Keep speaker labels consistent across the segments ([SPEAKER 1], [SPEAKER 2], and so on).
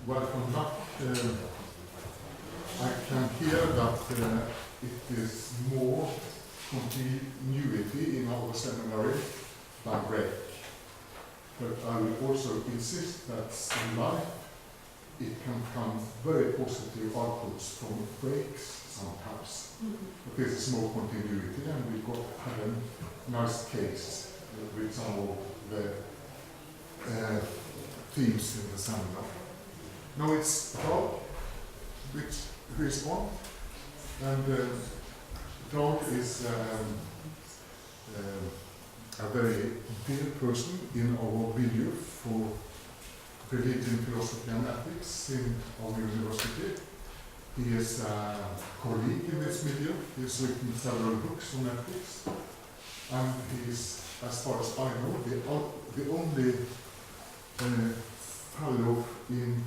[SPEAKER 1] Welcome back. I can hear that it is more continuity in our seminary than break. But I will also insist that in life it can come very positive outputs from breaks sometimes. But this is more continuity, and we have a nice case with some of the themes in the seminar. Now it's Dag, who is on, and Dag is a very dear person in our milieu for religion, philosophy and ethics in our university. He is a colleague in this milieu. He has written several books on ethics, and he is, as far as I know, the only fellow in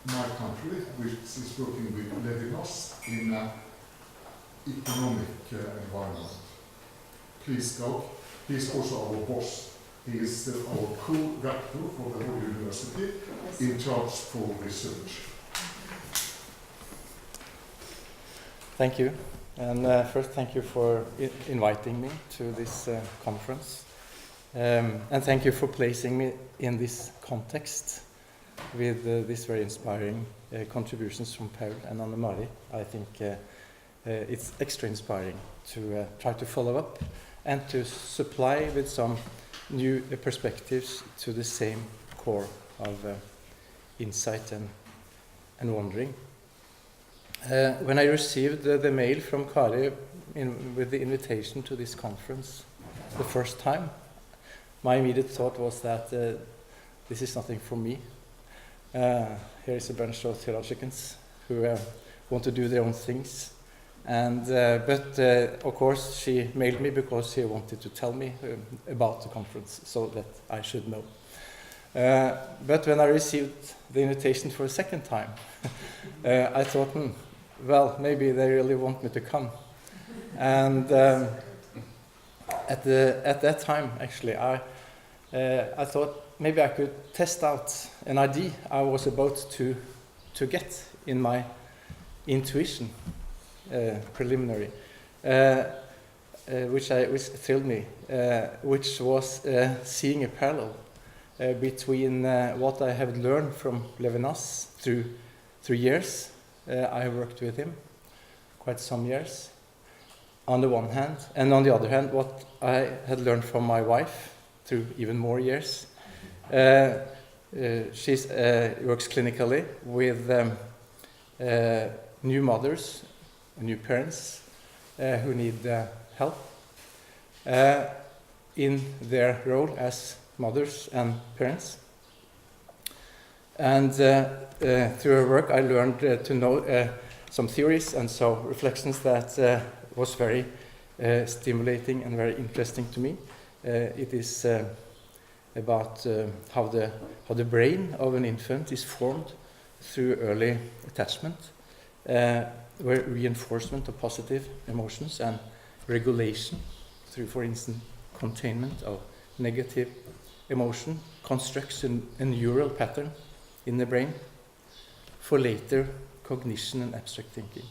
[SPEAKER 1] my country which is working with Levinas in an economic environment. Please, Dag. He is also our boss. He is our co-rector for the whole university, in charge for research.
[SPEAKER 2] Thank you. And first, thank you for inviting me to this conference. And thank you for placing me in this context with these very inspiring contributions from Per and Anne-Mari. I think it's extra inspiring to try to follow up and to supply with some new perspectives to the same core of insight and wondering. When I received the mail from Kari with the invitation to this conference the first time, my immediate thought was that this is nothing for me. Here is a bunch of theologians who want to do their own things. And but of course she mailed me because she wanted to tell me about the conference so that I should know. But when I received the invitation for a second time, I thought, well, maybe they really want me to come. And at that time, actually, I thought maybe I could test out an idea I was about to get in my intuition. Preliminary, which thrilled me, which was seeing a parallel between what I have learned from Levinas through years. I have worked with him quite some years, on the one hand, and on the other hand, what I had learned from my wife through even more years. She works clinically with new mothers, new parents who need help in their role as mothers and parents. And through her work I learned to know some theories and so reflections that was very stimulating and very interesting to me. It is about how the brain of an infant is formed through early attachment, where reinforcement of positive emotions and regulation through, for instance, containment of negative emotion constructs a neural pattern in the brain for later cognition and abstract thinking.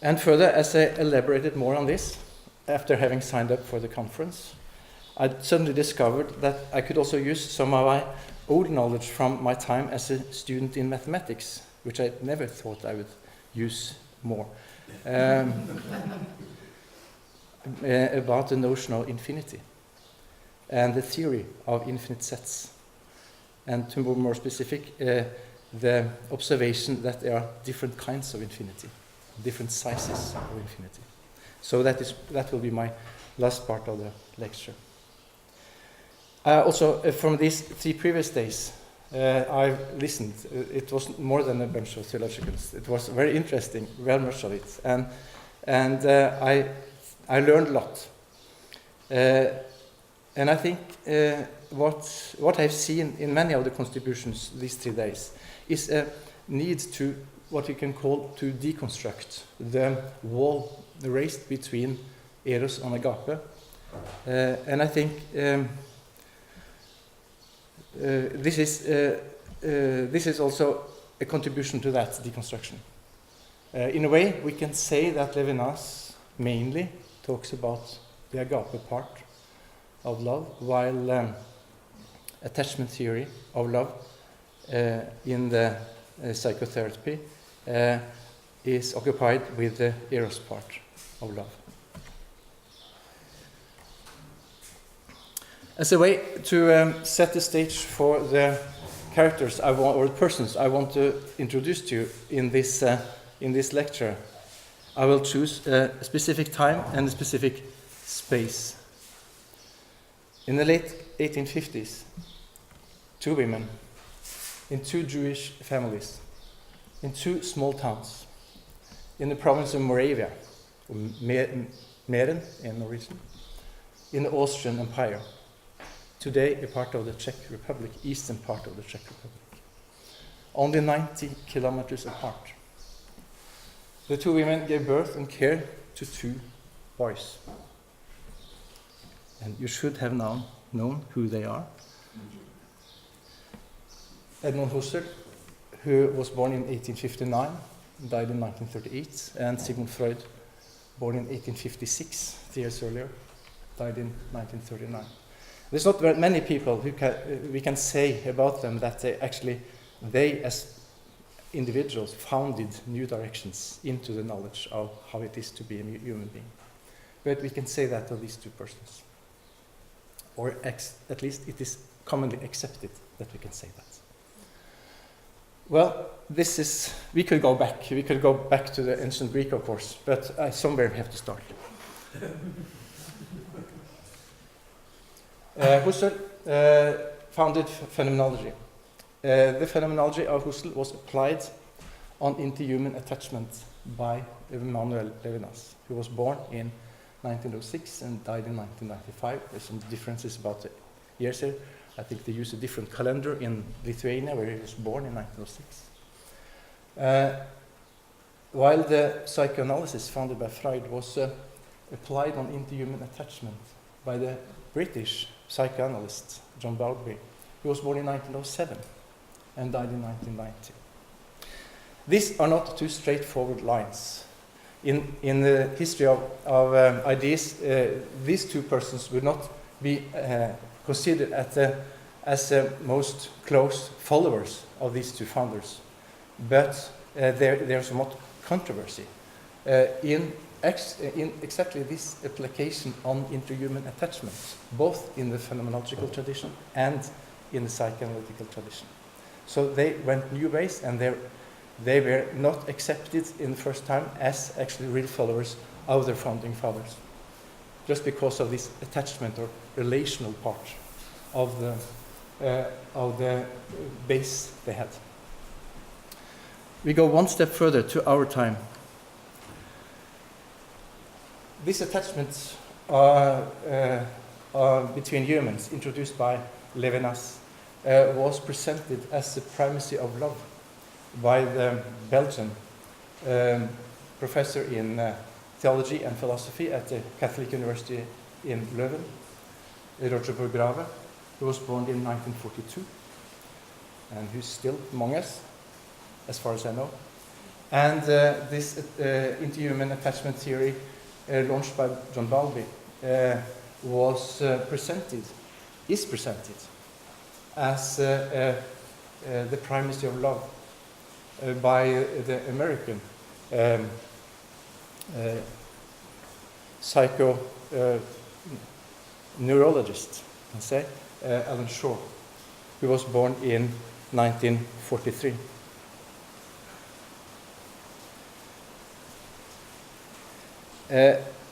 [SPEAKER 2] And further, as I elaborated more on this, after having signed up for the conference, I suddenly discovered that I could also use some of my old knowledge from my time as a student in mathematics, which I never thought I would use more, about the notion of infinity and the theory of infinite sets. And to be more specific, the observation that there are different kinds of infinity, different sizes of infinity. So that will be my last part of the lecture. Also, from these 3 previous days, I've listened. It was more than a bunch of theologians. It was very interesting, very much of it, and I learned a lot. And I think what I've seen in many of the contributions these 3 days is a need to what we can call to deconstruct the wall raised between eros and agape, and I think this is this is also a contribution to that deconstruction. In a way, we can say that Levinas mainly talks about the agape part of love, while attachment theory of love in the psychotherapy is occupied with the eros part of love. As a way to set the stage for the characters or persons I want to introduce to you in this lecture, I will choose a specific time and a specific space. In the late 1850s, two women in two Jewish families, in two small towns, in the province of Moravia, or Mähren in Norwegian, in the Austrian Empire, today a part of the Czech Republic, eastern part of the Czech Republic, only 90 kilometers apart. The two women gave birth and care to two boys. And you should have known who they are. Edmund Husserl, who was born in 1859, died in 1938, and Sigmund Freud, born in 1856, 3 years earlier, died in 1939. There's not very many people who we can say about them that they as individuals founded new directions into the knowledge of how it is to be a human being. But we can say that of these two persons. Or at least it is commonly accepted that we can say that. Well, we could go back to the ancient Greek, of course, but somewhere we have to start. Husserl founded phenomenology. The phenomenology of Husserl was applied on interhuman attachment by Emanuel Levinas, who was born in 1906 and died in 1995. There's some differences about the years here. I think they use a different calendar in Lithuania, where he was born in 1906. While the psychoanalysis founded by Freud was applied on interhuman attachment by the British psychoanalyst John Bowlby, who was born in 1907 and died in 1990. These are not two straightforward lines. In the history of ideas, these two persons would not be considered as the most close followers of these two founders, but there's somewhat controversy in exactly this application on interhuman attachment, both in the phenomenological tradition and in the psychoanalytical tradition. So they went new ways, and they were not accepted in the first time as actually real followers of their founding fathers, just because of this attachment or relational part of the base they had. We go one step further to our time. This attachment between humans, introduced by Levinas, was presented as the primacy of love by the Belgian professor in theology and philosophy at the Catholic University in Leuven, Roger Bourgrave, who was born in 1942 and who's still among us, as far as I know. And this interhuman attachment theory launched by John Bowlby is presented as the primacy of love by the American neurologist, Alan Shaw, who was born in 1943.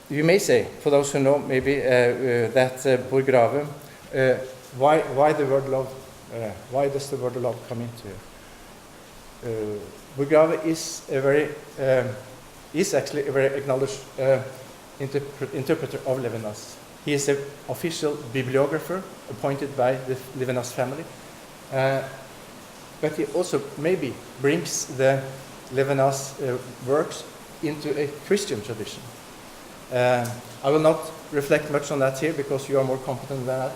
[SPEAKER 2] You may say, for those who know, maybe that Bourgrave, why the word love? Why does the word love come into? Bourgrave is actually a very acknowledged interpreter of Levinas. He is an official bibliographer appointed by the Levinas family, but he also maybe brings the Levinas works into a Christian tradition. I will not reflect much on that here because you are more competent than that,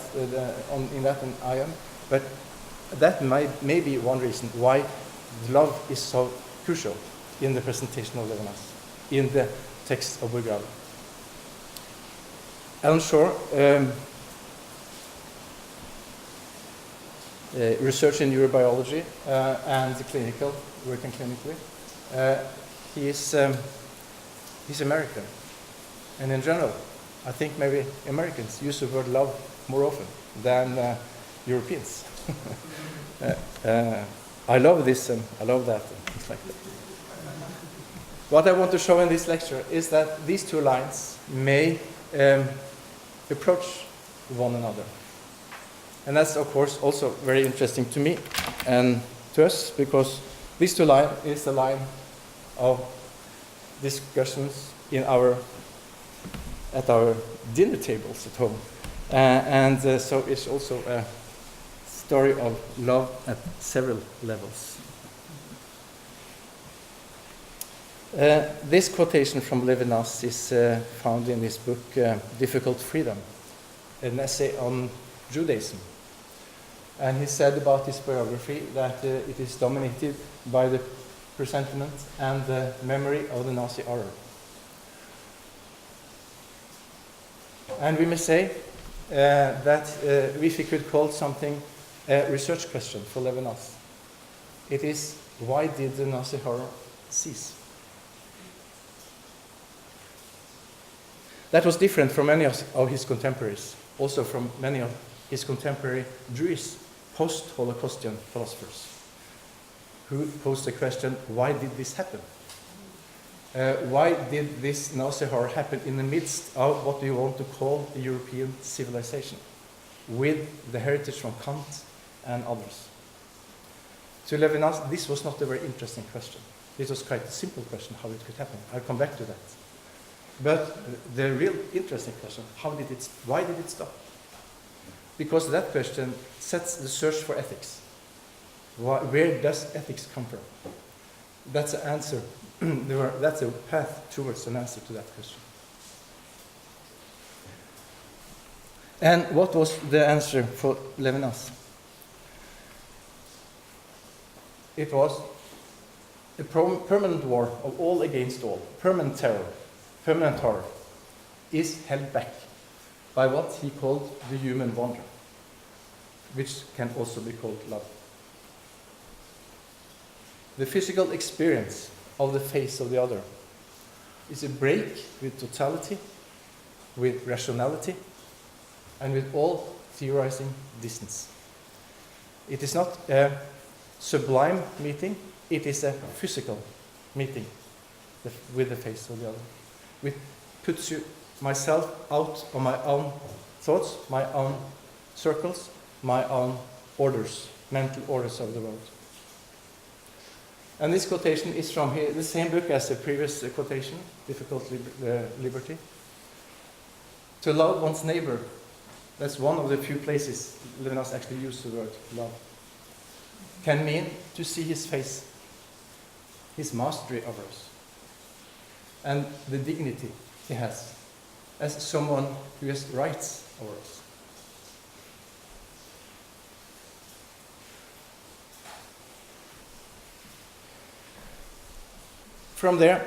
[SPEAKER 2] in that than I am. But that may be one reason why love is so crucial in the presentation of Levinas, in the text of Burggrav. Alan Shore, research in neurobiology and clinical, working clinically. He's American, and in general, I think maybe Americans use the word love more often than Europeans. I love this and I love that, and things like that. What I want to show in this lecture is that these two lines may approach one another. And that's, of course, also very interesting to me and to us, because this two line is the line of discussions in at our dinner tables at home. So it's also a story of love at several levels. This quotation from Levinas is found in his book, Difficult Freedom, an essay on Judaism. And he said about his biography that it is dominated by the presentiment and the memory of the Nazi horror. And we may say that if we could call something a research question for Levinas, it is, why did the Nazi horror cease? That was different from many of his contemporaries, also from many of his contemporary Jewish post-Holocaustian philosophers, who posed the question, why did this happen? Why did this Nazi horror happen in the midst of what we want to call the European civilization, with the heritage from Kant and others? To Levinas, this was not a very interesting question. This was quite a simple question, how it could happen. I'll come back to that. But the real interesting question, why did it stop? Because that question sets the search for ethics. Where does ethics come from? That's the answer. That's a path towards an answer to that question. And what was the answer for Levinas? It was a permanent war of all against all, permanent terror, permanent horror, is held back by what he called the human wonder, which can also be called love. The physical experience of the face of the other is a break with totality, with rationality, and with all theorizing distance. It is not a sublime meeting, it is a physical meeting with the face of the other. Which puts myself out of my own thoughts, my own circles, my own orders, mental orders of the world. And this quotation is from the same book as the previous quotation, Difficult Liberty. To love one's neighbor, that's one of the few places Levinas actually used the word love, can mean to see his face, his mastery of us, and the dignity he has as someone who has rights over us. From there,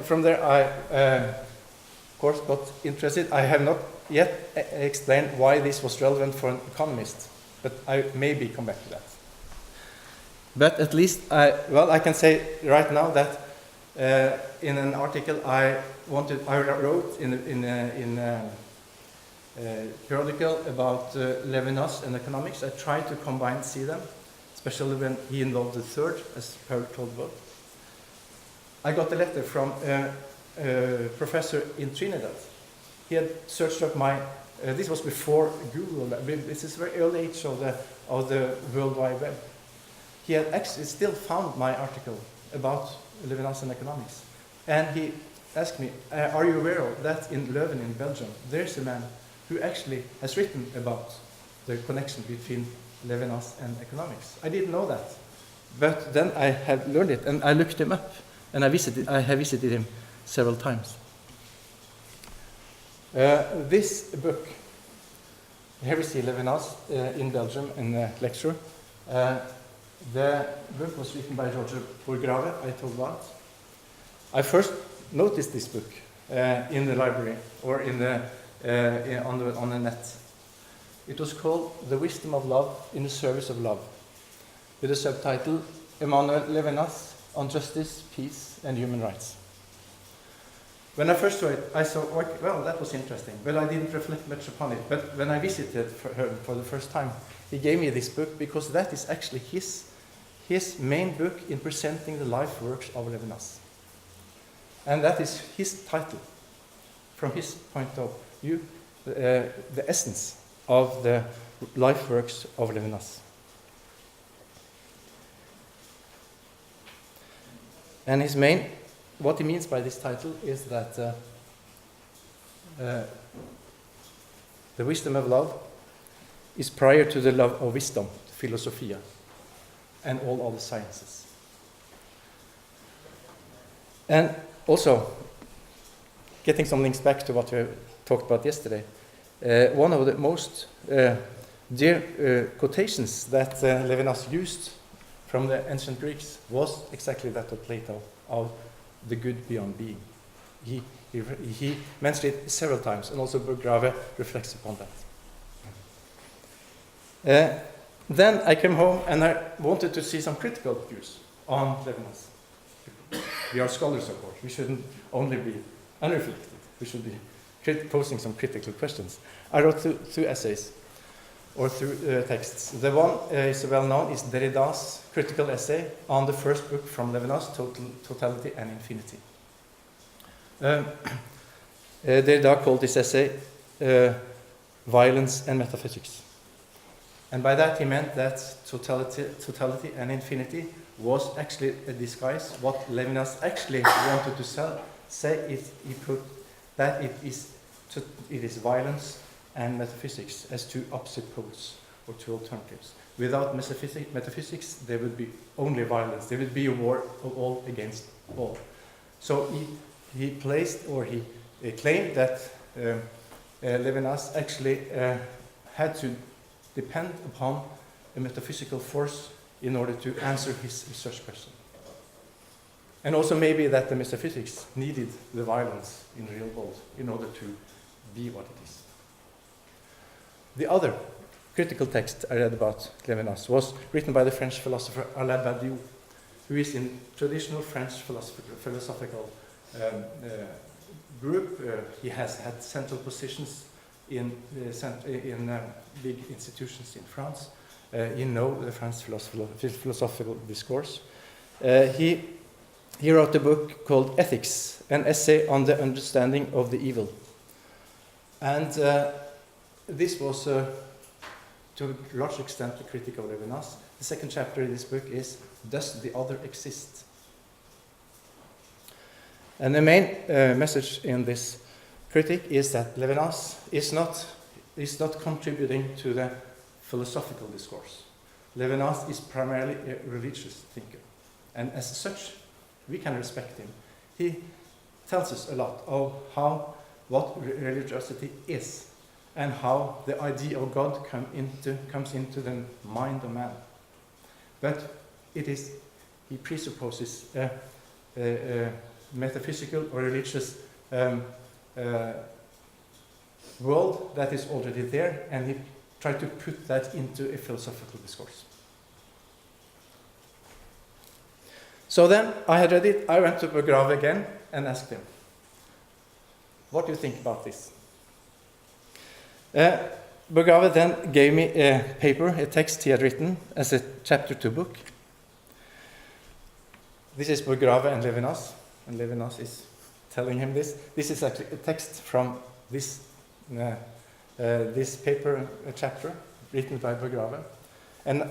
[SPEAKER 2] from there I, of course, got interested. I have not yet explained why this was relevant for an economist, but I maybe come back to that. But at least, I can say right now that in an article I wrote in a periodical about Levinas and economics. I tried to see them, especially when he involved the third, as Per told about. I got a letter from a professor in Trinidad. He had searched up this was before Google, this is very early age of the World Wide Web. He had actually still found my article about Levinas and economics. And he asked me, are you aware of that in Leuven in Belgium, there's a man who actually has written about the connection between Levinas and economics. I didn't know that. But then I have learned it, and I looked him up, and I have visited him several times. This book here we see Levinas in Belgium in a lecture. The book was written by Roger Bourgrave, I told about. I first noticed this book in the library or on the net. It was called The Wisdom of Love in the Service of Love, with the subtitle Emmanuel Levinas on Justice, Peace and Human Rights. When I first saw it, I thought, well, that was interesting, but I didn't reflect much upon it. But when I visited for the first time, he gave me this book because that is actually his main book in presenting the life works of Levinas. And that is his title, from his point of view, the essence of the life works of Levinas. And what he means by this title is that the wisdom of love is prior to the love of wisdom, philosophia, and all other sciences. And also, getting some links back to what we talked about yesterday, one of the most dear quotations that Levinas used from the ancient Greeks was exactly that of Plato, of the good beyond being. He mentioned it several times, and also Bourgrave reflects upon that. Then I came home and I wanted to see some critical views on Levinas. We are scholars, of course. We shouldn't only be unreflected. We should be posing some critical questions. I wrote two essays, or two texts. The one is well known, is Derrida's critical essay on the first book from Levinas, Totality and Infinity. Derrida called this essay Violence and Metaphysics. And by that he meant that totality and infinity was actually a disguise. What Levinas actually wanted to say is that it is violence and metaphysics as two opposite poles or two alternatives. Without metaphysics, there would be only violence. There would be a war of all against all. So he claimed that Levinas actually had to depend upon a metaphysical force in order to answer his research question. And also maybe that the metaphysics needed the violence in the real world in order to be what it is. The other critical text I read about Levinas was written by the French philosopher Alain Badiou, who is in traditional French philosophical group. He has had central positions in big institutions in France. You know the French philosophical discourse. He wrote a book called Ethics, an essay on the understanding of the evil. And this was, to a large extent, a critic of Levinas. The second chapter in this book is, Does the Other Exist? And the main message in this critic is that Levinas is not contributing to the philosophical discourse. Levinas is primarily a religious thinker. And as such, we can respect him. He tells us a lot of what religiosity is and how the idea of God comes into the mind of man. But he presupposes a metaphysical or religious world that is already there, and he tried to put that into a philosophical discourse. So then I had read it. I went to Bourgrave again and asked him, what do you think about this? Bourgrave then gave me a paper, a text he had written as a chapter 2 book. This is Bourgrave and Levinas is telling him this. This is actually a text from this paper chapter written by Bourgrave. And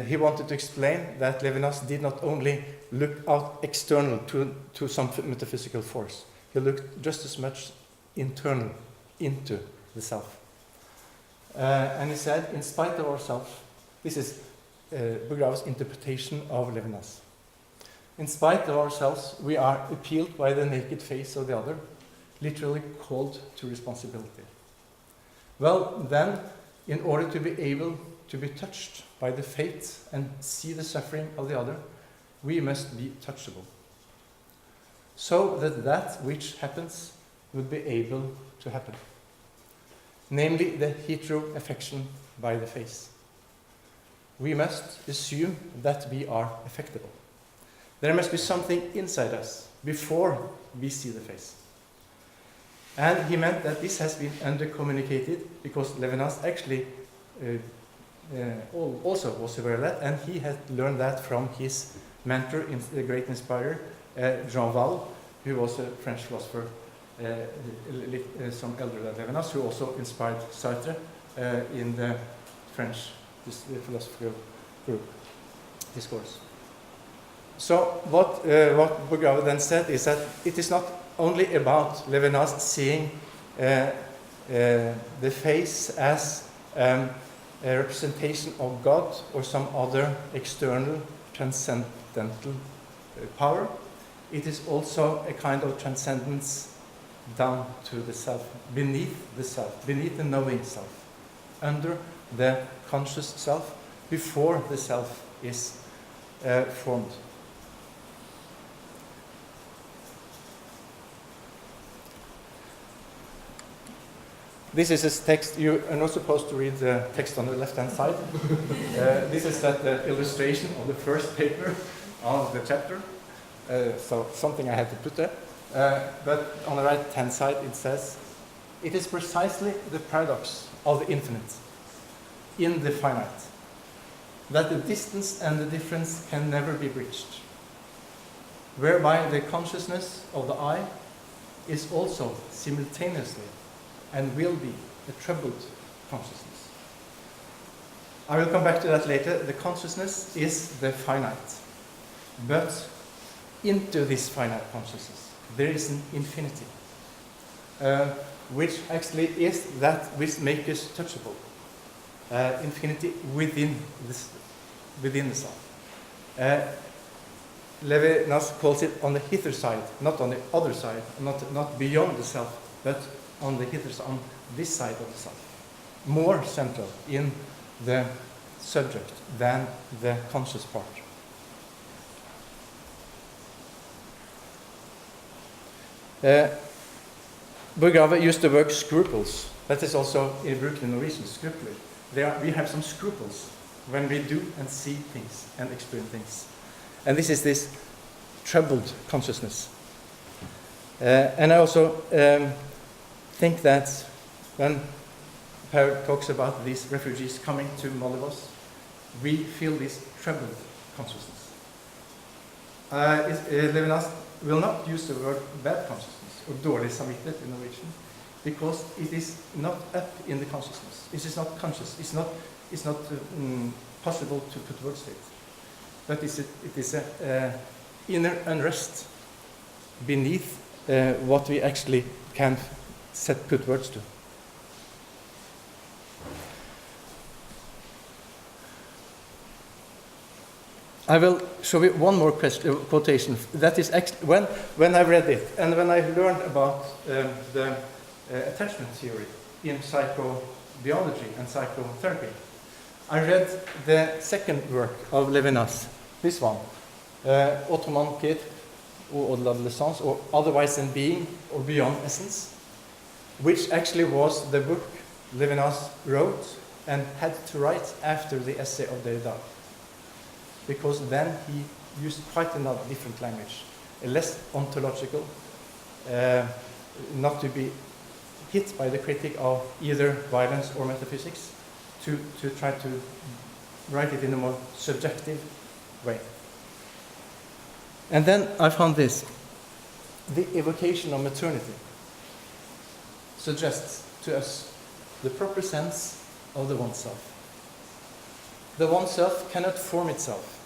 [SPEAKER 2] he wanted to explain that Levinas did not only look out external to some metaphysical force. He looked just as much internal into the self. And he said, in spite of ourselves, this is Bourgrave's interpretation of Levinas. In spite of ourselves, we are appealed by the naked face of the other, literally called to responsibility. Well, then, in order to be able to be touched by the fate and see the suffering of the other, we must be touchable. So that that which happens would be able to happen. Namely, the hetero-affection by the face. We must assume that we are affectable. There must be something inside us before we see the face. And he meant that this has been under-communicated because Levinas actually also was aware of that, and he had learned that from his mentor, the great inspirer, Jean Val, who was a French philosopher, some elder than Levinas, who also inspired Sartre in the French philosophical group discourse. So what Bourgault then said is that it is not only about Levinas seeing the face as a representation of God or some other external transcendental power. It is also a kind of transcendence down to the self, beneath the knowing self, under the conscious self, before the self is formed. This is a text. You are not supposed to read the text on the left-hand side. This is that illustration of the first paper of the chapter. So something I had to put there. But on the right-hand side it says, it is precisely the paradox of the infinite in the finite, that the distance and the difference can never be breached, whereby the consciousness of the I is also simultaneously and will be a troubled consciousness. I will come back to that later. The consciousness is the finite, but into this finite consciousness there is an infinity, which actually is that which makes us touchable. Infinity within the self. Levinas calls it on the hither side, not on the other side, not beyond the self, but on the hither side, on this side of the self. More central in the subject than the conscious part. Bourgault used the word scruples. That is also in Brooklyn Norwegian, scrupler. We have some scruples when we do and see things and experience things. And this is this troubled consciousness. And I also think that when Per talks about these refugees coming to Moldavos, we feel this troubled consciousness. Levinas will not use the word bad consciousness or dårlig samvittighet in Norwegian, because it is not up in the consciousness. It is not conscious. It's not possible to put words to it. But it is an inner unrest beneath what we actually can put words to. I will show you one more quotation. That is actually when I read it and when I learned about the attachment theory in psychobiology and psychotherapy, I read the second work of Levinas, this one, Autrement qu'être ou au-delà de l'essence, or Otherwise Than Being, or Beyond Essence, which actually was the book Levinas wrote and had to write after the essay of Derrida, because then he used quite another different language, a less ontological, not to be hit by the critic of either violence or metaphysics, to try to write it in a more subjective way. And then I found this. The evocation of maternity suggests to us the proper sense of the oneself. The oneself cannot form itself.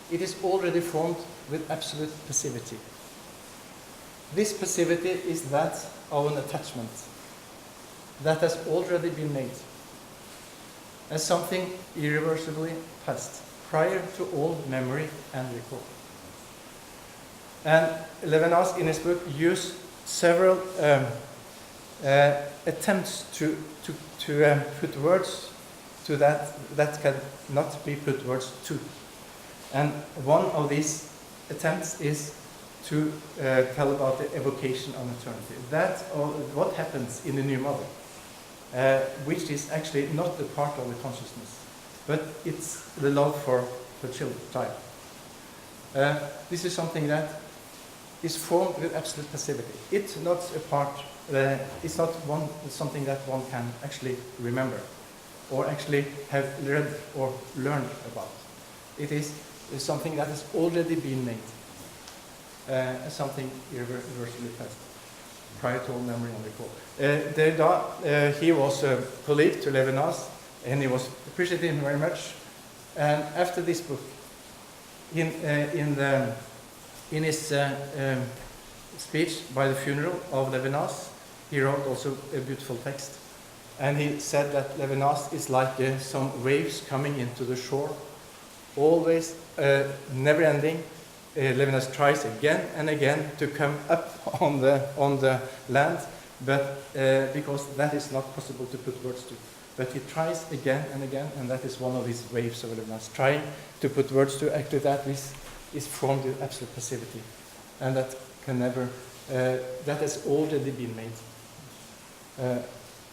[SPEAKER 2] It is already formed with absolute passivity. This passivity is that of an attachment that has already been made as something irreversibly past, prior to all memory and recall. And Levinas in his book used several attempts to put words to that cannot be put words to. And one of these attempts is to tell about the evocation of maternity. That what happens in the new mother, which is actually not a part of the consciousness, but it's the love for the child. This is something that is formed with absolute passivity. It's not a part. It's not something that one can actually remember, or actually have read or learned about. It is something that has already been made. Something irreversibly past, prior to all memory and recall. Derrida, he was a colleague to Levinas, and he was appreciated him very much. And after this book, in his speech by the funeral of Levinas, he wrote also a beautiful text. And he said that Levinas is like some waves coming into the shore, always never ending. Levinas tries again and again to come up on the land, but because that is not possible to put words to. But he tries again and again, and that is one of these waves of Levinas, trying to put words to. Actually, that is formed with absolute passivity, and that can never. That has already been made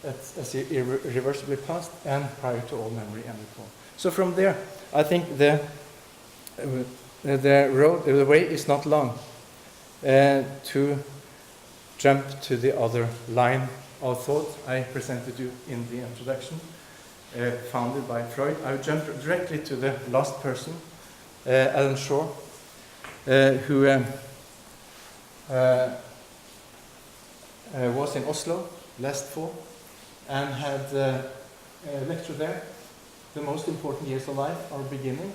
[SPEAKER 2] as irreversibly past and prior to all memory and recall. So from there, I think the way is not long to jump to the other line of thought I presented you in the introduction, founded by Freud. I will jump directly to the last person, Alan Shaw, who was in Oslo last fall and had a lecture there. The most important years of life are beginning.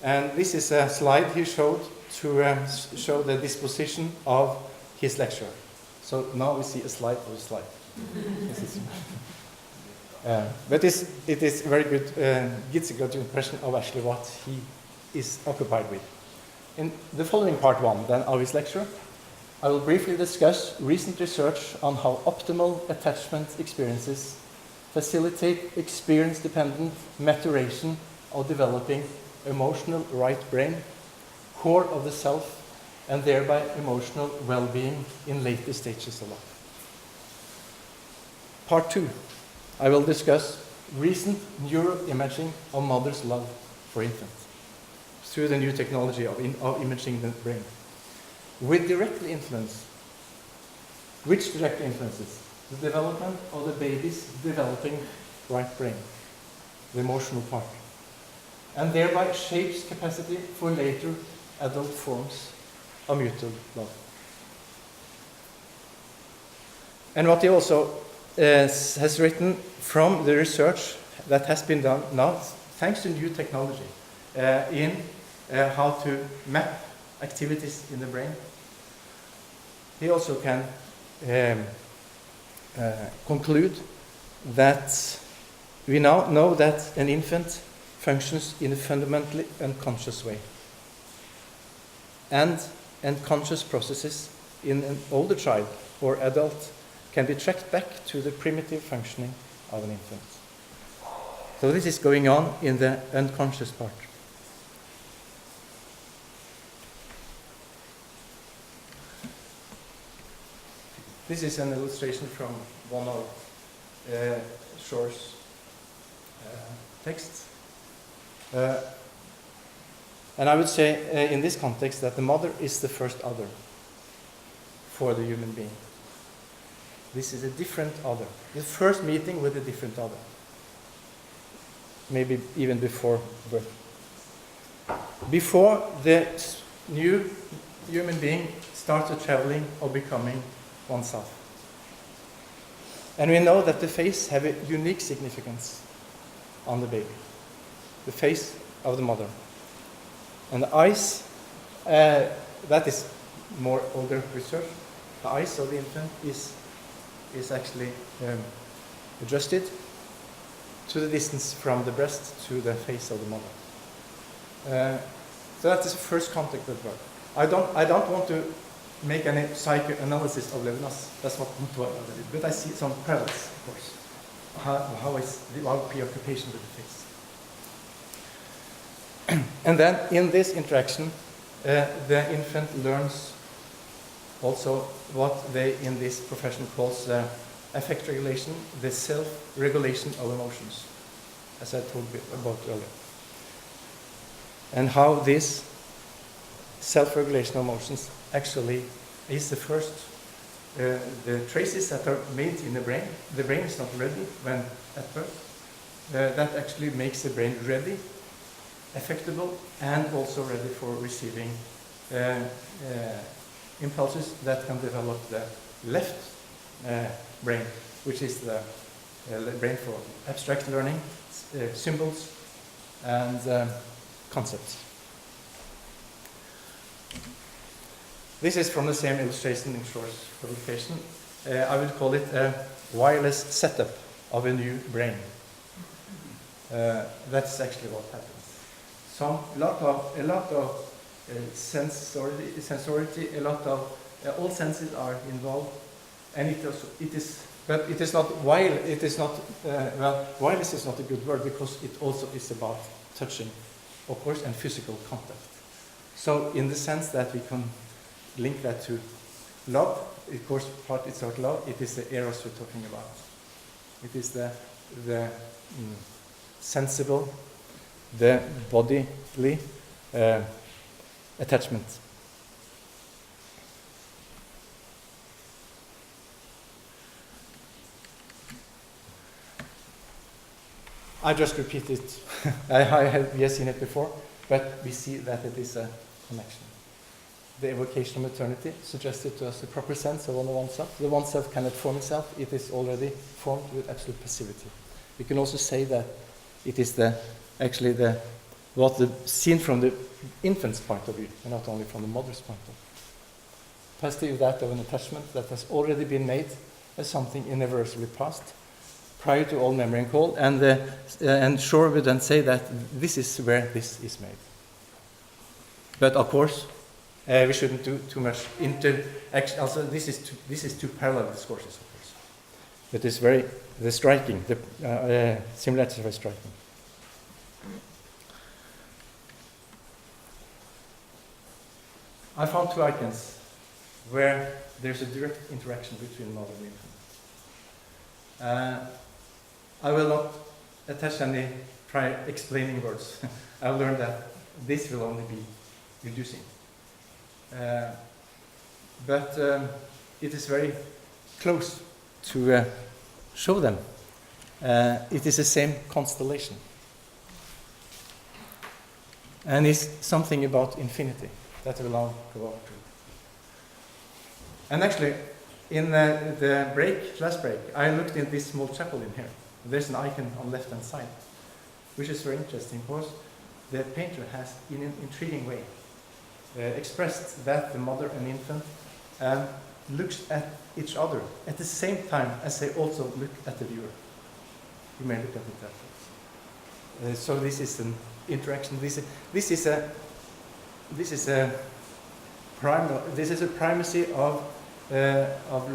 [SPEAKER 2] And this is a slide he showed to show the disposition of his lecture. So now we see a slide of a slide. But it is very good, gives a good impression of actually what he is occupied with. In the following part one then of his lecture, I will briefly discuss recent research on how optimal attachment experiences facilitate experience-dependent maturation of developing emotional right brain, core of the self, and thereby emotional well-being in later stages of life. Part 2, I will discuss recent neuroimaging of mother's love for infants through the new technology of imaging the brain. Which directly influences the development of the baby's developing right brain, the emotional part, and thereby shapes capacity for later adult forms of mutual love. And what he also has written from the research that has been done now, thanks to new technology, in how to map activities in the brain. He also can conclude that we now know that an infant functions in a fundamentally unconscious way. And unconscious processes in an older child or adult can be tracked back to the primitive functioning of an infant. So this is going on in the unconscious part. This is an illustration from one of Shaw's texts. And I would say in this context that the mother is the first other for the human being. This is a different other. The first meeting with a different other. Maybe even before birth. Before the new human being started traveling or becoming oneself. And we know that the face have a unique significance on the baby. The face of the mother. And the eyes, that is more older research. The eyes of the infant is actually adjusted to the distance from the breast to the face of the mother. So that is the first contact with birth. I don't want to make any psychoanalysis of Levinas. That's what Metochi did. But I see some parallels, of course. How is our preoccupation with the face? And then in this interaction, the infant learns also what they in this profession calls affect regulation, the self-regulation of emotions, as I told you about earlier. And how this self-regulation of emotions actually is the first, the traces that are made in the brain. The brain is not ready when at birth. That actually makes the brain ready, affectable, and also ready for receiving impulses that can develop the left brain, which is the brain for abstract learning, symbols, and concepts. This is from the same illustration in Shore's publication. I would call it a wireless setup of a new brain. That's actually what happens. A lot of sensority, a lot of all senses are involved, and but it is not wireless. It is not wireless is not a good word because it also is about touching, of course, and physical contact. So, in the sense that we can link that to love, of course, part it's not love. It is the eros we're talking about. It is the sensible, the bodily attachment. I just repeat it. I have seen it before, but we see that it is a connection. The evocation of maternity suggested to us a proper sense of oneself. The oneself cannot form itself. It is already formed with absolute passivity. We can also say that it is seen from the infant's point of view, and not only from the mother's point of view. Passive that of an attachment that has already been made as something irreversibly past, prior to all memory and call, and Shore would then say that this is where this is made. But of course, we shouldn't do too much also, this is two parallel discourses, of course. But it's the similarities are very striking. I found two icons where there's a direct interaction between mother and infant. I will not attach any explaining words. I've learned that this will only be reducing. But it is very close to show them. It is the same constellation. And it's something about infinity that will now go over to. And actually, in the last break, I looked in this small chapel in here. There's an icon on the left-hand side, which is very interesting because the painter has, in an intriguing way, expressed that the mother and infant looks at each other at the same time as they also look at the viewer. You may look at it that way. So this is an interaction. This is a primacy of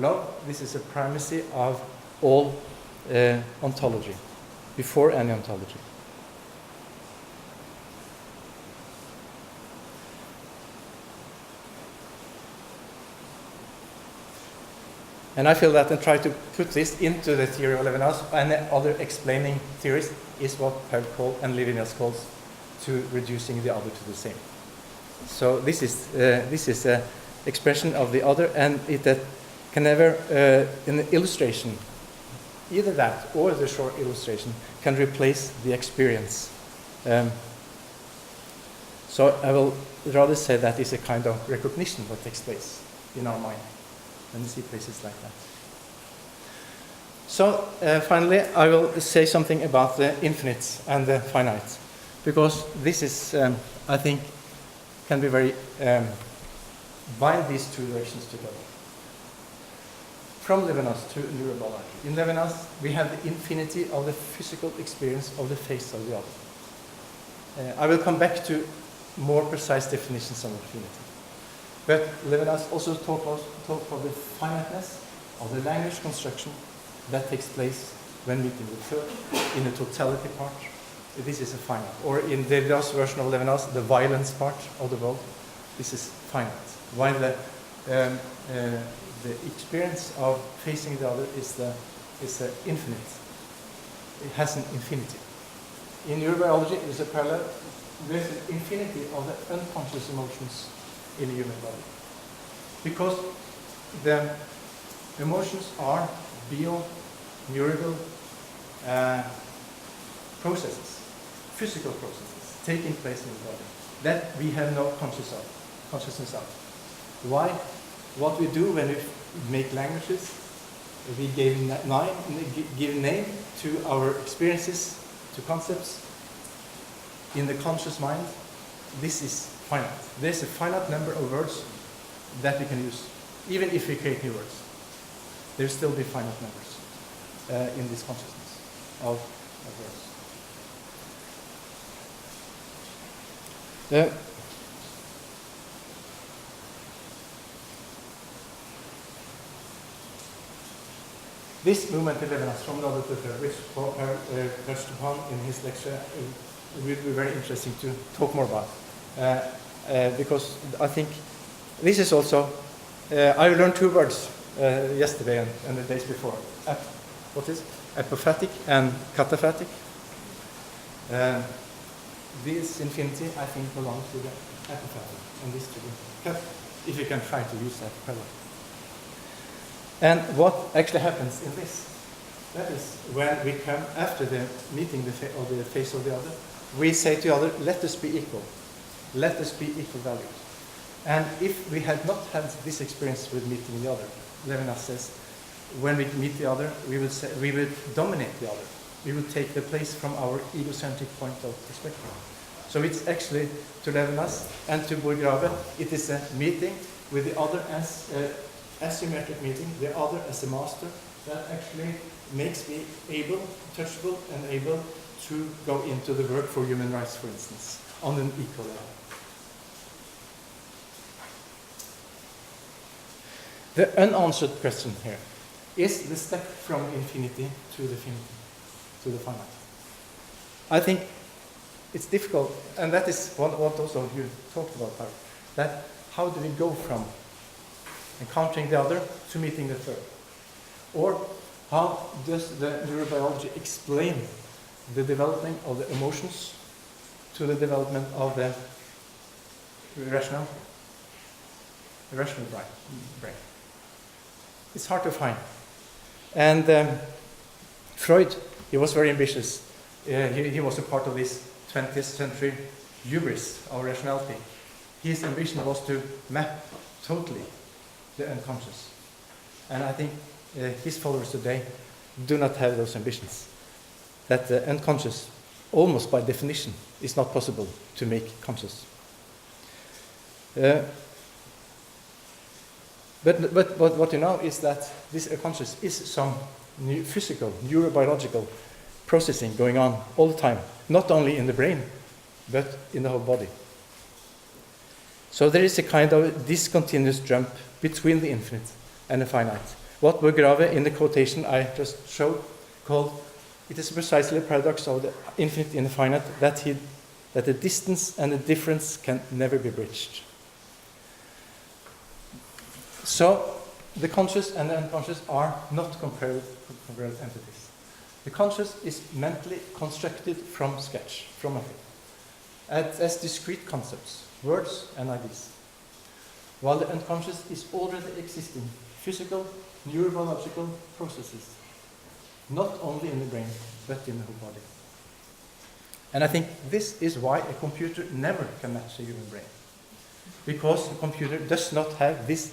[SPEAKER 2] love. This is a primacy of all ontology, before any ontology. And I feel that and try to put this into the theory of Levinas and other explaining theories is what Pell and Levinas calls to reducing the other to the same. So this is an expression of the other, and it can never, in the illustration, either that or the short illustration can replace the experience. So I will rather say that is a kind of recognition that takes place in our mind. And you see places like that. So finally, I will say something about the infinite and the finite, because this is, I think, can be very bind these two directions together. From Levinas to neurobiology. In Levinas, we have the infinity of the physical experience of the face of the other. I will come back to more precise definitions of infinity. But Levinas also talk of the finiteness of the language construction that takes place when meeting the third in the totality part. This is a finite. Or in the last version of Levinas, the violence part of the world, this is finite. While the experience of facing the other is infinite. It has an infinity. In neurobiology, there is a parallel. There's an infinity of the unconscious emotions in the human body. Because the emotions are bio-neural processes, physical processes taking place in the body that we have no consciousness of. Why? What we do when we make languages, we give name to our experiences, to concepts in the conscious mind. This is finite. There's a finite number of words that we can use, even if we create new words. There will still be finite numbers in this consciousness of words. This movement in Levinas from the other to the third, which touched upon in his lecture, will be very interesting to talk more about. Because I think this is also, I learned two words yesterday and the days before. What is apophatic and cataphatic? This infinity, I think, belongs to the apophatic, and this to the cat, if you can try to use that parallel. And what actually happens in this? That is when we come after the meeting the face of the other, we say to the other, let us be equal. Let us be equal values. And if we had not had this experience with meeting the other, Levinas says, when we meet the other, we will dominate the other. We will take the place from our egocentric point of perspective. So it's actually, to Levinas and to Burgrave, it is a meeting with the other as asymmetric meeting, the other as a master, that actually makes me able, touchable, and able to go into the work for human rights, for instance, on an equal level. The unanswered question here is the step from infinity to the finite. I think it's difficult, and that is what also you talked about, Harry, that how do we go from encountering the other to meeting the third? Or how does the neurobiology explain the development of the emotions to the development of the rational brain? It's hard to find. And Freud, he was very ambitious. He was a part of this 20th century hubris of rationality. His ambition was to map totally the unconscious. And I think his followers today do not have those ambitions. That the unconscious, almost by definition, is not possible to make conscious. But what you know is that this unconscious is some physical, neurobiological processing going on all the time, not only in the brain, but in the whole body. So there is a kind of discontinuous jump between the infinite and the finite. What Burgrave, in the quotation I just showed, called, it is precisely a paradox of the infinite and the finite, that the distance and the difference can never be bridged. So the conscious and the unconscious are not comparable entities. The conscious is mentally constructed from sketch, from nothing, as discrete concepts, words and ideas, while the unconscious is already existing physical, neurobiological processes, not only in the brain, but in the whole body. And I think this is why a computer never can match a human brain, because a computer does not have this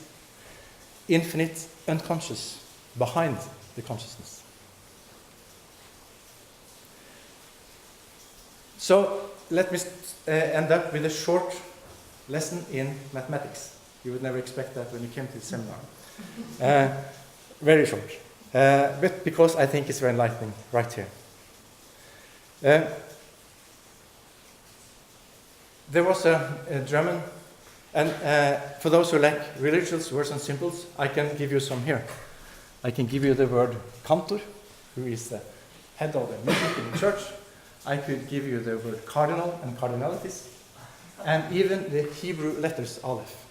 [SPEAKER 2] infinite unconscious behind the consciousness. So let me end up with a short lesson in mathematics. You would never expect that when you came to the seminar. Very short, but because I think it's very enlightening right here. There was a German And for those who like religious words and symbols, I can give you some here. I can give you the word cantor, who is the head of the music in the church. I could give you the word cardinal and cardinalities, and even the Hebrew letters aleph.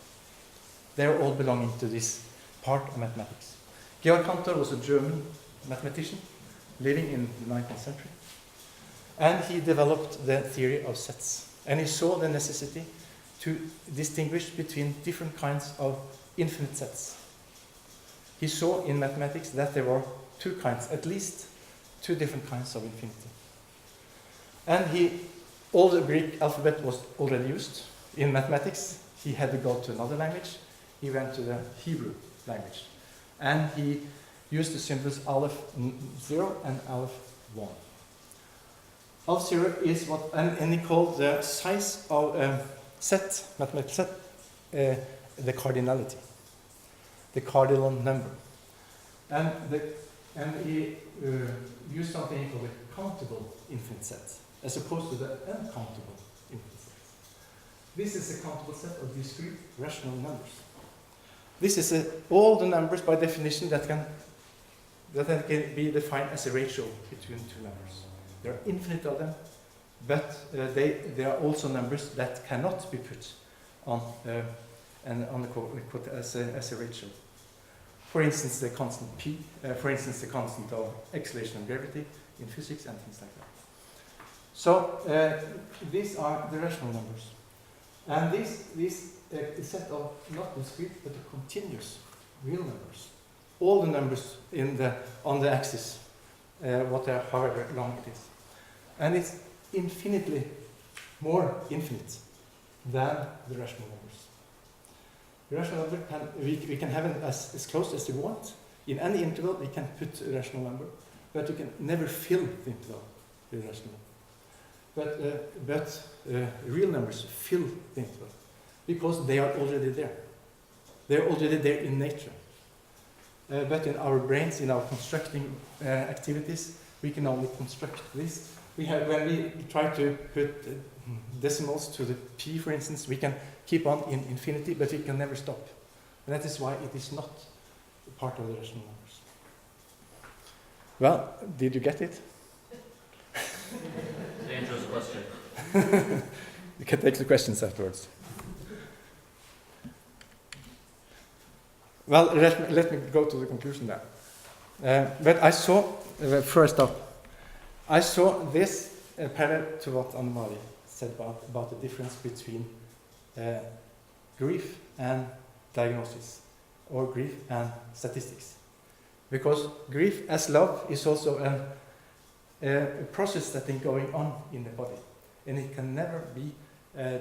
[SPEAKER 2] They're all belonging to this part of mathematics. Georg Cantor was a German mathematician living in the 19th century, and he developed the theory of sets. And he saw the necessity to distinguish between different kinds of infinite sets. He saw in mathematics that there were two kinds, at least two different kinds of infinity. And all the Greek alphabet was already used in mathematics. He had to go to another language. He went to the Hebrew language. And he used the symbols aleph 0 and aleph 1. Aleph 0 is what, and he called the size of set, mathematical set, the cardinality, the cardinal number. And he used something called a countable infinite set, as opposed to the uncountable infinite set. This is a countable set of discrete rational numbers. This is all the numbers by definition that can be defined as a ratio between two numbers. There are infinite of them, but they are also numbers that cannot be put on the quote as a ratio. For instance, the constant p. For instance, the constant of acceleration of gravity in physics and things like that. So these are the rational numbers, and this set of not discrete but continuous real numbers. All the numbers on the axis, however long it is. And it's infinitely more infinite than the rational numbers. The rational number we can have it as close as we want. In any interval we can put a rational number, but you can never fill the interval with a rational number. But real numbers fill the interval because they are already there. They're already there in nature. But in our brains, in our constructing activities, we can only construct this. When we try to put decimals to the p, for instance, we can keep on in infinity, but we can never stop. And that is why it is not part of the rational numbers. Well, did you get it?
[SPEAKER 3] Dangerous question.
[SPEAKER 2] You can take the questions afterwards. Well, let me go to the conclusion now. But I saw, first up, I saw this parallel to what Anne-Marie said about the difference between grief and diagnosis, or grief and statistics. Because grief as love is also a process that is going on in the body, and it can never be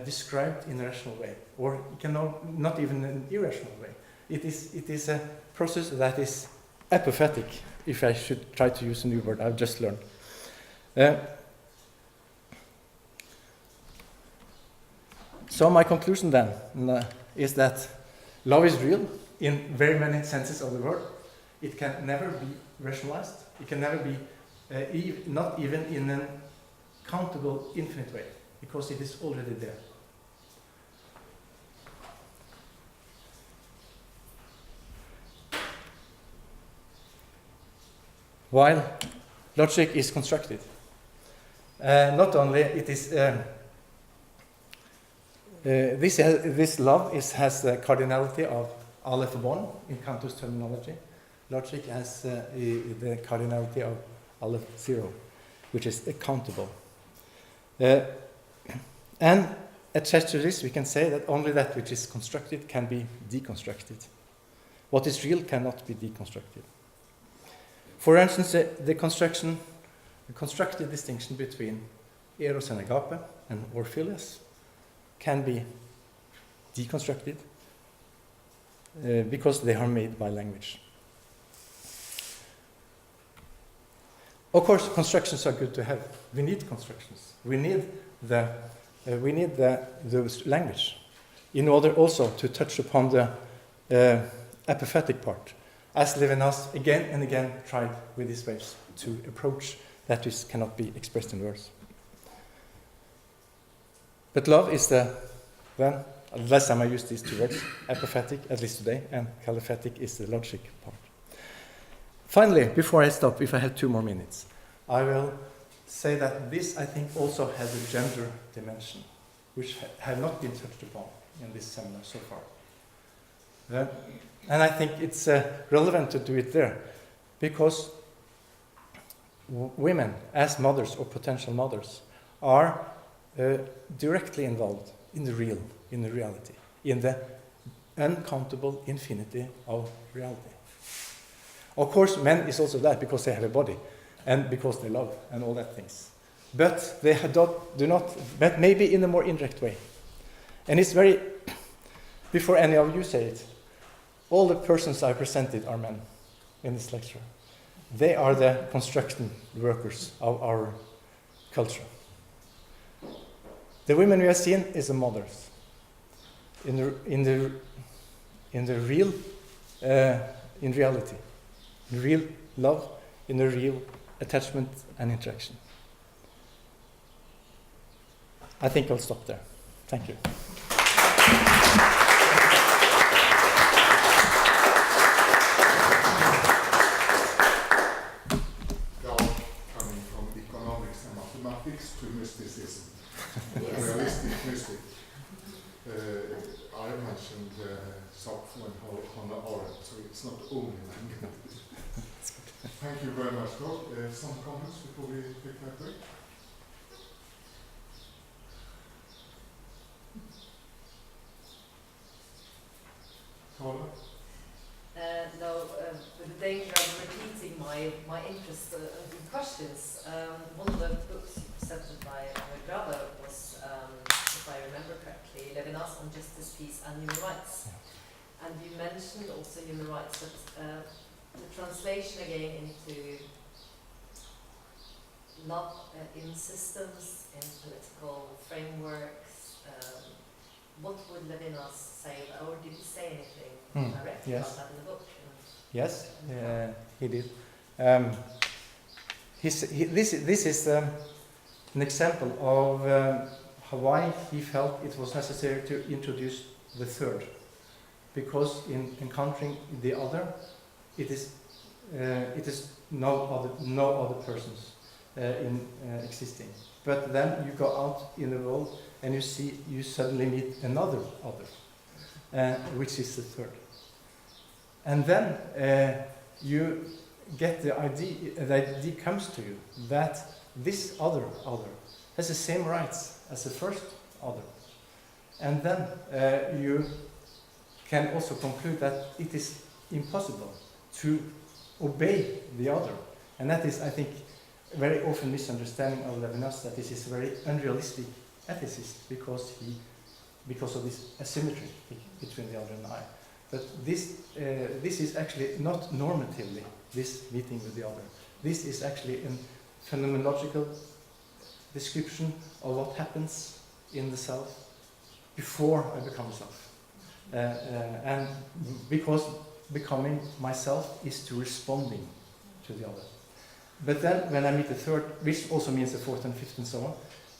[SPEAKER 2] described in a rational way, or it can not even in an irrational way. It is a process that is apophatic, if I should try to use a new word I've just learned. So my conclusion then is that love is real in very many senses of the word. It can never be rationalized. It can never be, not even in an countable infinite way, because it is already there. While logic is constructed, not only it is this love has the cardinality of aleph 1 in Cantor's terminology. Logic has the cardinality of aleph 0, which is countable. And attached to this, we can say that only that which is constructed can be deconstructed. What is real cannot be deconstructed. For instance, the constructed distinction between eros and agape and orphilias can be deconstructed because they are made by language. Of course, constructions are good to have. We need constructions. We need the language in order also to touch upon the apophatic part, as Levinas again and again tried with his waves to approach that which cannot be expressed in words. But love is the last time I used these two words, apophatic, at least today, and caliphatic is the logic part. Finally, before I stop, if I have 2 more minutes, I will say that this, I think, also has a gender dimension, which have not been touched upon in this seminar so far. And I think it's relevant to do it there, because women, as mothers or potential mothers, are directly involved in the real, in the reality, in the uncountable infinity of reality. Of course, men is also that because they have a body, and because they love, and all that things. But they do not, but maybe in a more indirect way. And it's very, before any of you say it, all the persons I presented are men in this lecture. They are the construction workers of our culture. The women we have seen is the mothers. In the real, in reality, in real love, in the real attachment and interaction. I think I'll stop there. Thank you.
[SPEAKER 1] Coming from economics and mathematics to mysticism, realistic mystic. I mentioned Sappho and Hannah Arendt, so it's not only men. Thank you very much, Doc. Some comments before we take that break? Tala?
[SPEAKER 3] No, with the danger of repeating my interest in questions, one of the books you presented by my brother was, if I remember correctly, Levinas on Justice, Peace and Human Rights.
[SPEAKER 2] Yeah.
[SPEAKER 3] And you mentioned also human rights, but the translation again into love in systems, in political frameworks, what would Levinas say, or did he say anything directly about that in the book?
[SPEAKER 2] Yes, he did. This is an example of why he felt it was necessary to introduce the third, because in encountering the other, it is no other persons existing. But then you go out in the world and you suddenly meet another other, which is the third. And then you get the idea comes to you that this other has the same rights as the first other. And then you can also conclude that it is impossible to obey the other. And that is, I think, very often misunderstanding of Levinas, that this is a very unrealistic ethicist because of this asymmetry between the other and I. But this is actually not normatively, this meeting with the other. This is actually a phenomenological description of what happens in the self before I become a self. And because becoming myself is to responding to the other. But then when I meet the third, which also means the fourth and fifth and so on,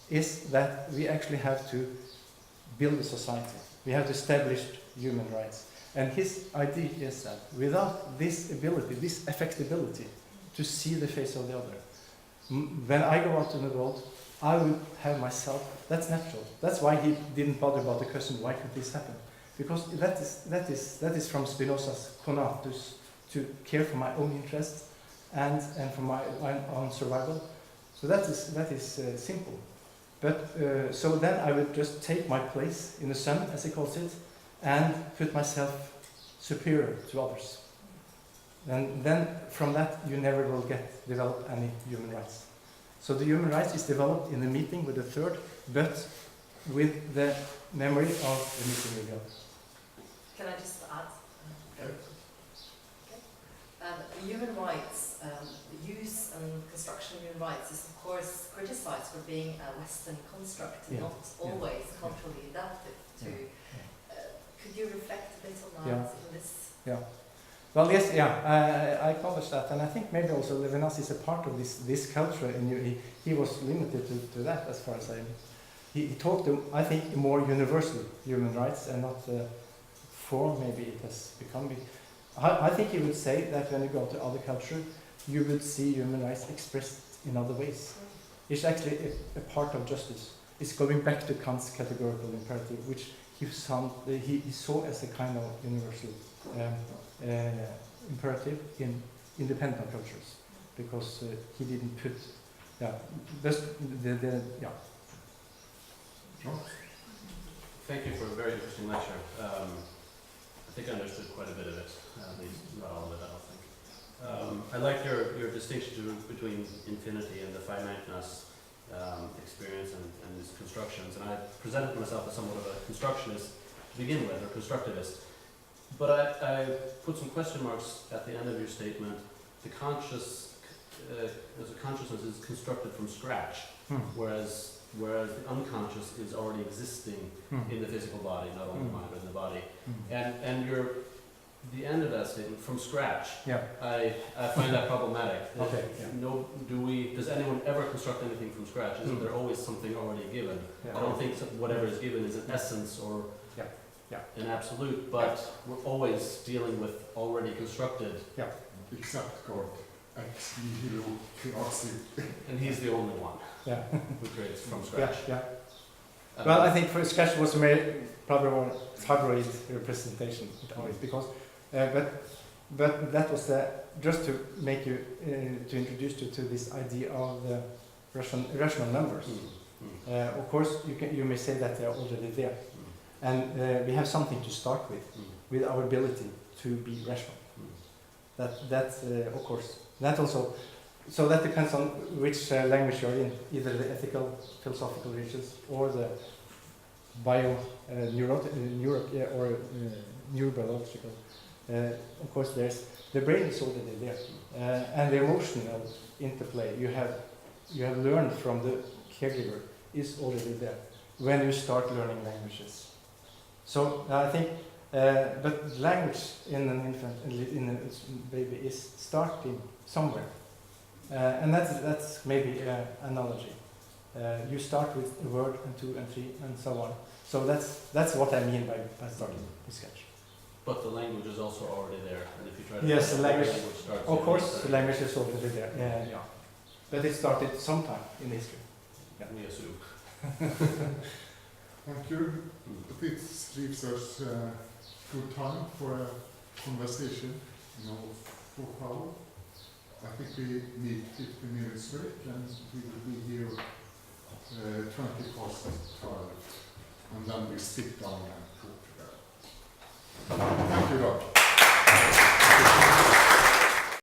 [SPEAKER 2] is that we actually have to build a society. We have to establish human rights. And his idea is that without this ability, this affectability to see the face of the other, when I go out in the world, I will have myself. That's natural. That's why he didn't bother about the question, why could this happen? Because that is from Spinoza's conatus, to care for my own interests and for my own survival. So that is simple. But so then I would just take my place in the sun, as he calls it, and put myself superior to others. And then from that you never will develop any human rights. So the human rights is developed in the meeting with the third, but with the memory of the meeting with the other.
[SPEAKER 3] Can I just add?
[SPEAKER 1] Okay.
[SPEAKER 3] Human rights, the use and construction of human rights is of course criticized for being a Western construct, not always culturally adapted to. Could you reflect a bit on that in this? Yeah.
[SPEAKER 2] Well, yes, I acknowledge that, and I think maybe also Levinas is a part of this culture, and he was limited to that, as far as I he talked, I think, more universal human rights and not the form maybe it has become. I think he would say that when you go to other cultures, you would see human rights expressed in other ways. It's actually a part of justice. It's going back to Kant's categorical imperative, which he saw as a kind of universal imperative in independent cultures, because he didn't put,
[SPEAKER 4] Thank you for a very interesting lecture. I think I understood quite a bit of it, at least not all of it, I don't think. I like your distinction between infinity and the finiteness experience and these constructions. And I presented myself as somewhat of a constructionist to begin with, or constructivist. But I put some question marks at the end of your statement. The consciousness is constructed from scratch, whereas the unconscious is already existing in the physical body, not only the mind but in the body. And the end of that statement, from scratch, I find that problematic.
[SPEAKER 2] Okay.
[SPEAKER 4] Does anyone ever construct anything from scratch? Isn't there always something already given? I don't think whatever is given is an essence or an absolute, but we're always dealing with already constructed.
[SPEAKER 1] Except God, ex nihilo creatio.
[SPEAKER 2] And
[SPEAKER 4] he's the only one who creates from scratch.
[SPEAKER 2] Well, I think for scratch was probably more tabloid representation, because, but that was just to make you to introduce you to this idea of the rational numbers. Of course, you may say that they are already there, and we have something to start with our ability to be rational. That's of course that also. So that depends on which language you're in, either the ethical, philosophical regions or the neurobiological. Of course, the brain is already there, and the emotional interplay you have learned from the caregiver is already there when you start learning languages. So I think, but language in an infant, in a baby, is starting somewhere. And that's maybe an analogy. You start with a word and two and three and so on. So that's what I mean by starting with sketch.
[SPEAKER 4] But the language is also already there, and if you try to
[SPEAKER 2] the language
[SPEAKER 4] starts.
[SPEAKER 2] Of course, the language is already there. But it started sometime in history.
[SPEAKER 4] We assume.
[SPEAKER 1] Thank you. This leaves us good time for a conversation, for power. I think we need 15 minutes break, and we will be here 20 past 12, and then we sit down and talk together. Thank you, Dag.